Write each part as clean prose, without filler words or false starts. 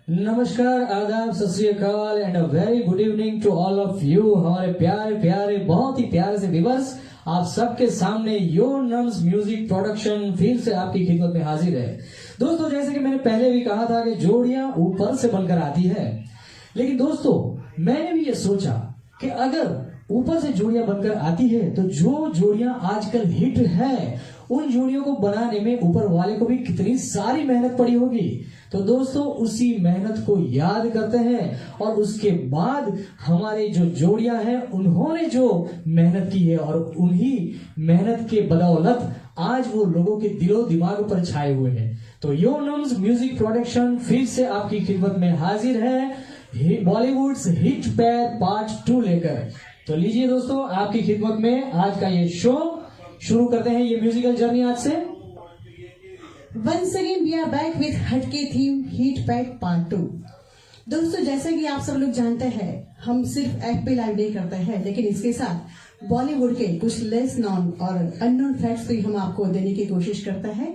नमस्कार, आदाब, सत श्री अकाल and a very good evening to all of you. हमारे प्यारे प्यारे बहुत ही प्यारे से व्यूअर्स, आप सबके सामने योर नम्स म्यूजिक प्रोडक्शन फिर से आपकी खिदमत में हाजिर है। दोस्तों, जैसे कि मैंने पहले भी कहा था कि जोड़ियां ऊपर से बनकर आती है, लेकिन दोस्तों मैंने भी ये सोचा कि अगर ऊपर से जोड़ियां बनकर आती है तो जो जोड़ियां आजकल हिट है उन जोड़ियों को बनाने में ऊपर वाले को भी कितनी सारी मेहनत पड़ी होगी। तो दोस्तों, उसी मेहनत को याद करते हैं और उसके बाद हमारे जो जोड़ियां हैं उन्होंने जो मेहनत की है और उन्हीं मेहनत के बदौलत आज वो लोगों के दिलो दिमाग पर छाए हुए हैं। तो योर नम्स म्यूजिक प्रोडक्शन फिर से आपकी खिदमत में हाजिर है बॉलीवुड्स हिट पैर पार्ट 2 लेकर। तो लीजिए दोस्तों, आपकी खिदमत में आज का ये शो शुरू करते हैं, ये म्यूजिकल जर्नी आज से। Once again we are back with हटके थीम हिट पैक पार्ट 2। दोस्तों, जैसा कि आप सब लोग जानते हैं, हम सिर्फ ऐप पे लाइव नहीं करते हैं, लेकिन इसके साथ बॉलीवुड के कुछ लेस नॉन और अननोन फैक्ट्स भी हम आपको देने की कोशिश करते हैं।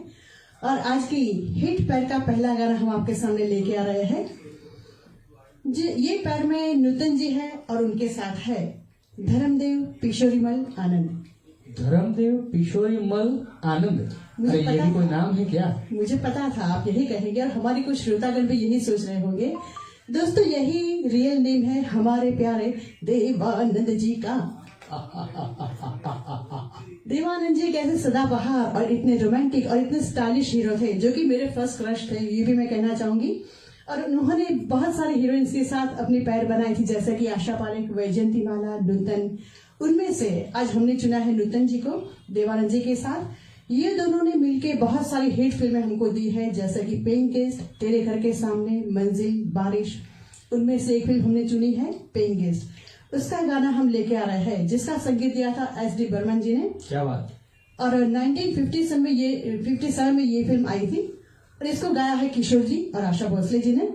और आज की हिट पैक का पहला गाना हम आपके सामने लेके आ रहे हैं। ये पैर में नूतन जी है और उनके साथ है धर्मदेव पिशोरीमल आनंद। धर्मदेव पिशोरीमल आनंद, अरे ये भी कोई नाम है क्या? मुझे पता था आप यही कहेंगे और हमारे कुछ श्रोतागण भी यही सोच रहे होंगे। दोस्तों, यही रियल नेम है हमारे प्यारे देवानंद जी का। देवानंद जी कैसे सदाबहार और इतने रोमांटिक और इतने स्टाइलिश हीरो थे, जो कि मेरे फर्स्ट क्रश थे, ये भी मैं कहना चाहूंगी। और उन्होंने बहुत सारी हीरोइंस के साथ अपनी पैर बनाई थी, जैसे कि आशा पारेख, वैजयंती माला, नूतन। उनमें से आज हमने चुना है नूतन जी को देवानंद जी के साथ। ये दोनों ने मिलके बहुत सारी हिट फिल्में हमको दी है, जैसे कि पेइंग गेस्ट, तेरे घर के सामने, मंजिल, बारिश। उनमें से एक फिल्म हमने चुनी है पेइंग गेस्ट। उसका गाना हम लेके आ रहे हैं, जिसका संगीत दिया था SD बर्मन जी ने। क्या बात। और 1957 में ये फिल्म आई थी और इसको गाया है किशोर जी और आशा भोसले जी ने।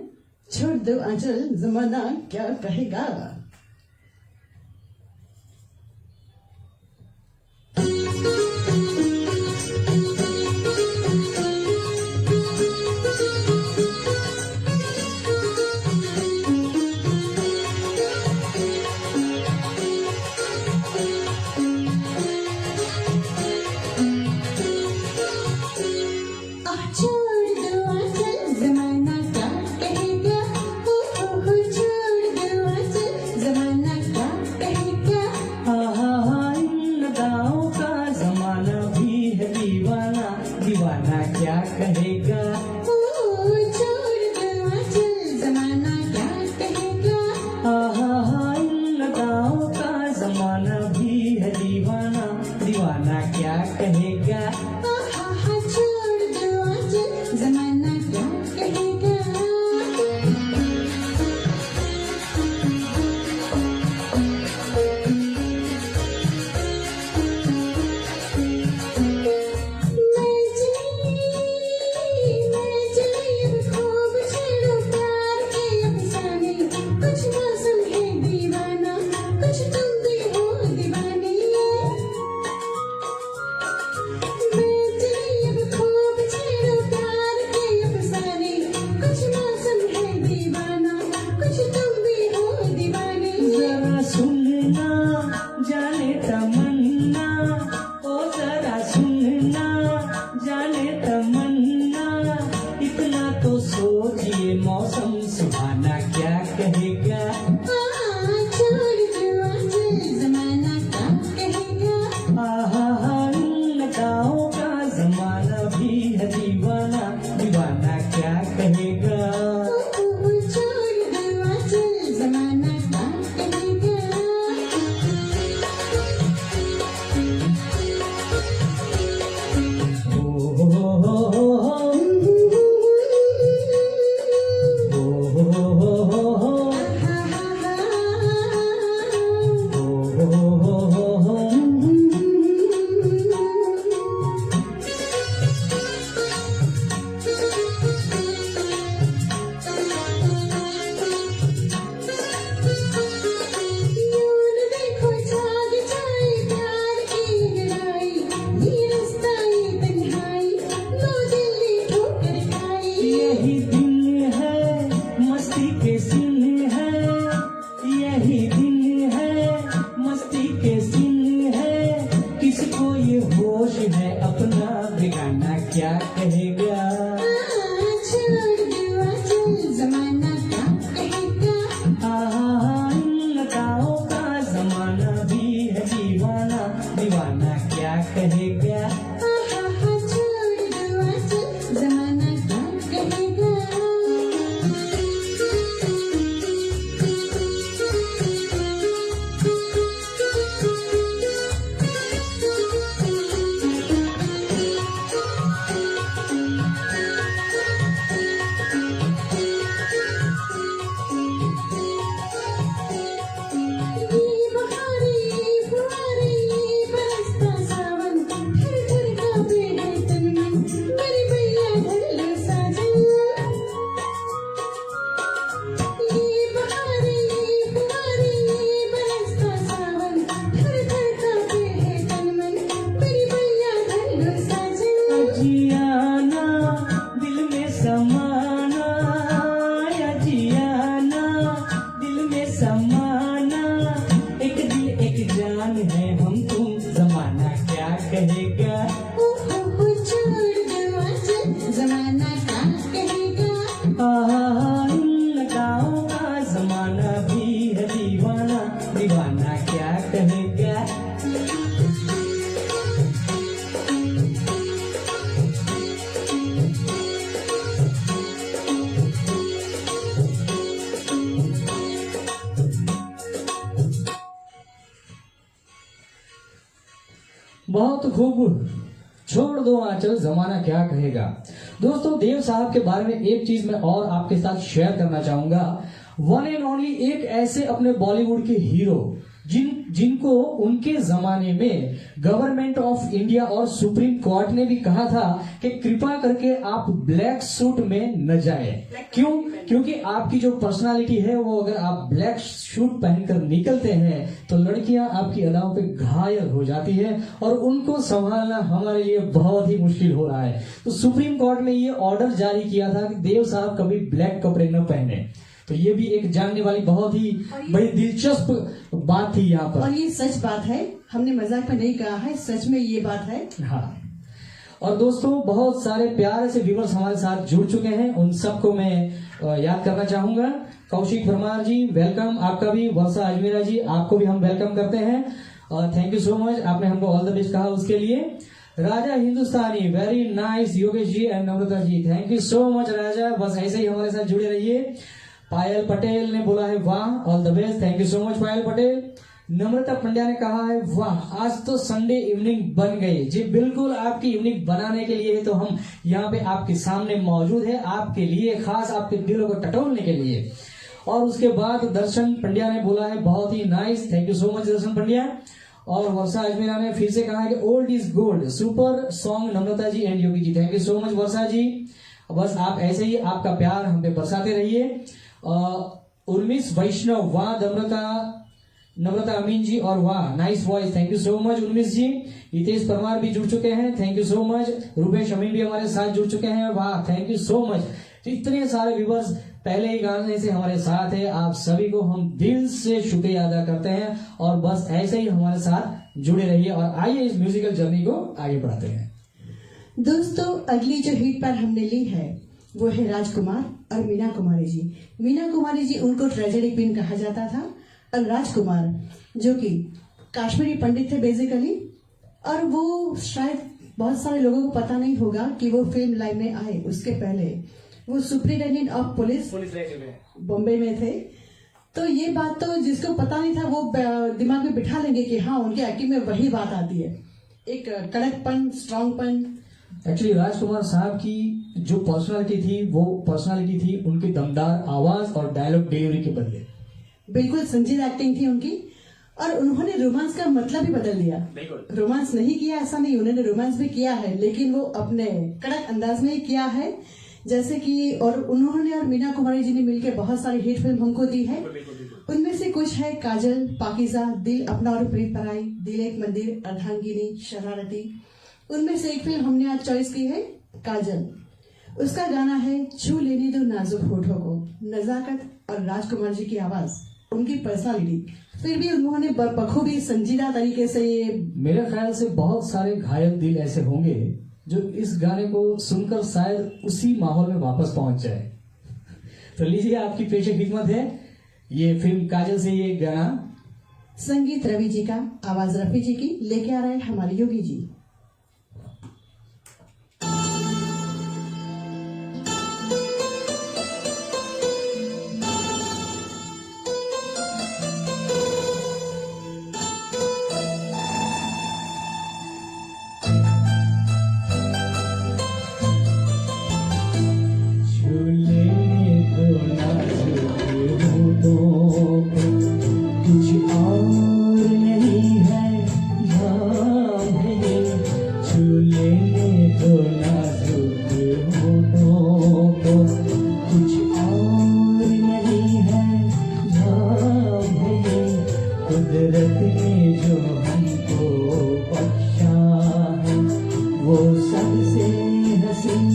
छोड़ दो आंचल, जमाना क्या कहेगा। के सीन है, यही दिन है, मस्ती के सीन है, किसको ये होश है अपना बेगाना क्या कहेगा। जमाना क्या कहेगा। इन लताओं का जमाना भी है दीवाना, दीवाना क्या कहेगा। जमाना क्या कहेगा। जियाना दिल में समाना, या जियाना दिल में समाना, एक दिल एक जान है हम तुम, जमाना क्या कहेगा। जमाना क्या कहेगा। इन लगाओ का जमाना भी है दीवाना, दीवाना क्या कहेगा। बहुत खूब, छोड़ दो आंचल जमाना क्या कहेगा। दोस्तों, देव साहब के बारे में एक चीज मैं और आपके साथ शेयर करना चाहूंगा। वन एंड ओनली एक ऐसे अपने बॉलीवुड के हीरो जिनको उनके जमाने में गवर्नमेंट ऑफ इंडिया और सुप्रीम कोर्ट ने भी कहा था कि कृपा करके आप ब्लैक सूट में न जाए। क्यों? क्योंकि आपकी जो पर्सनालिटी है वो अगर आप ब्लैक सूट पहनकर निकलते हैं तो लड़कियां आपकी अदाओं पे घायल हो जाती है और उनको संभालना हमारे लिए बहुत ही मुश्किल हो रहा है। तो सुप्रीम कोर्ट ने ये ऑर्डर जारी किया था कि देव साहब कभी ब्लैक कपड़े न पहने। तो ये भी एक जानने वाली बहुत ही बड़ी दिलचस्प बात थी यहाँ पर। और ये सच बात है, हमने मजाक में नहीं कहा है, सच में ये बात है। हाँ। और दोस्तों, बहुत सारे प्यारे से व्यूअर्स हमारे साथ जुड़ चुके हैं, उन सबको मैं याद करना चाहूंगा। कौशिक परमार जी वेलकम, आपका भी। वर्षा अजमेरा जी, आपको भी हम वेलकम करते हैं और थैंक यू सो मच, आपने हमको ऑल द बेस्ट कहा उसके लिए। Raja Hindustani, very nice. Yogesh ji and Namrata ji, thank you so much Raja, बस ऐसे ही हमारे साथ जुड़े रहिए। पायल पटेल ने बोला है वाह, all the best, thank you so much Payal Patel. Namrata Pandya ने कहा है वाह, आज तो संडे इवनिंग बन गई। जी बिल्कुल, आपकी इवनिंग बनाने के लिए तो हम यहाँ पे आपके सामने मौजूद है, आपके लिए खास, आपके दिलों को टटोलने के लिए। और उसके बाद दर्शन पंड्या ने बोला है बहुत ही nice, thank you so much Darshan Pandya. और वर्षा अजमेरा ने फिर से कहा है कि old is gold, super song Namrata ji and Yogi ji, thank you so much Varsha ji. बस आप ऐसे ही आपका प्यार हम पे बरसाते रहिए। उर्मिस वैष्णव, वाह नम्रता अमीन जी, और वाह nice voice, thank you so much Urmis ji. Hitesh Parmar भी जुड़ चुके हैं, thank you so much. Rupesh Amin भी हमारे साथ जुड़ चुके हैं, वाह थैंक यू सो मच। तो इतने सारे व्यूवर्स पहले ही गाने से हमारे साथ है, आप सभी को हम दिल से शुक्रिया अदा करते हैं और बस ऐसे ही हमारे साथ जुड़े रहिए और आइए इस म्यूजिकल जर्नी को आगे बढ़ाते हैं। दोस्तों, अगली जो हिट पर हमने ली है वो है राजकुमार और मीना कुमारी जी। मीना कुमारी जी, उनको ट्रेजेडी क्वीन कहा जाता था, और राजकुमार जो कि कश्मीरी पंडित थे बेसिकली। और वो शायद बहुत सारे लोगों को पता नहीं होगा कि वो फिल्म लाइन में आए, उसके पहले वो सुपरिटेंडेंट ऑफ पुलिस बॉम्बे में थे। तो ये बात तो जिसको पता नहीं था वो दिमाग में बिठा लेंगे कि हाँ, उनके एक्टिंग में वही बात आती है, एक कड़कपन, स्ट्रांगपन। एक्चुअली राजकुमार साहब की जो पर्सनालिटी थी वो पर्सनालिटी थी उनकी दमदार आवाज और डायलॉग डिलीवरी के बदले। बिल्कुल संजीदा एक्टिंग थी उनकी। और उन्होंने रोमांस का मतलब ही बदल दिया। रोमांस नहीं किया ऐसा नहीं, उन्होंने रोमांस भी किया है, लेकिन वो अपने कड़क अंदाज में ही किया है। जैसे कि और उन्होंने और मीना कुमारी जी ने मिलकर बहुत सारी हिट फिल्म हमको दी है। उनमें से कुछ है काजल, पाकिजा, दिल अपना और प्रीत पराई, दिल एक मंदिर, अर्धांगिनी, शरारती। उनमें से एक फिल्म हमने आज चॉइस की है काजल। उसका गाना है छू लेने दो नाजुक होठों को, नजाकत और राजकुमार जी की आवाज, उनकी पर्सनालिटी, फिर भी उन्होंने बखूबी संजीदा तरीके से ये मेरे ख्याल से बहुत सारे घायल दिल ऐसे होंगे जो इस गाने को सुनकर शायद उसी माहौल में वापस पहुंच जाए। तो लीजिए, आपकी पेश खिदमत है ये फिल्म काजल से ये गाना। संगीत रवि जी का, आवाज रफी जी की, लेके आ रहे हमारे योगी जी। कुदरत ने जो हमको बख्शा है वो सबसे हसीन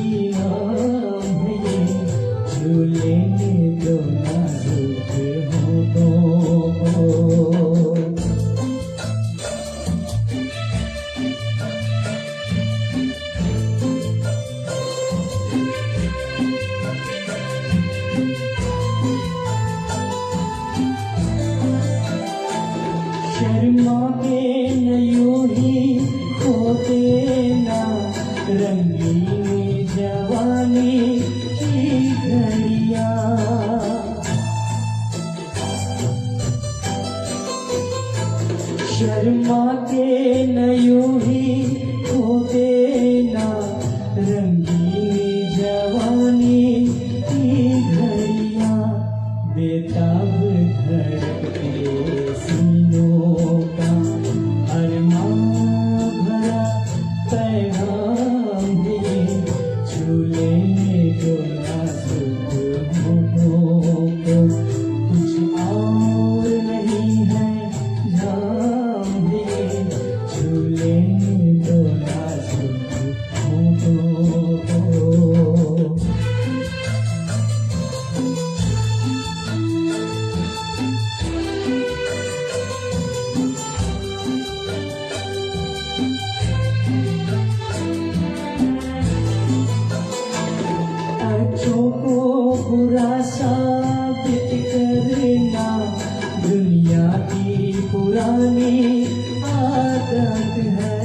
इनाम है ये, छू लेने दो नाजुक होठों को। शर्मा के न यूं ही खोते ना रंगीन जवानी की घड़ियां, शर्मा के न यूं ही खोते ना रंगीन जवानी की घड़ियां, बेताब धड़कते सीनों का अरमां भरा पैगाम है, छू लेने दो नाजुक होठों को, कुछ और नहीं है नाम है, छू लेने दो नाजुक होठों को। अच्छों को बुरा साबित करना दुनिया की पुरानी आदत है,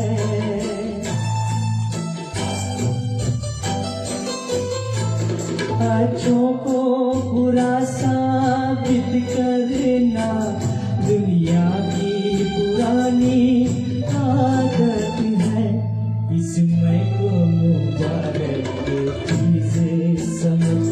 अच्छों को बुरा साबित करना दुनिया की पुरानी आदत है, इसमें को मुबारक चीजें समझ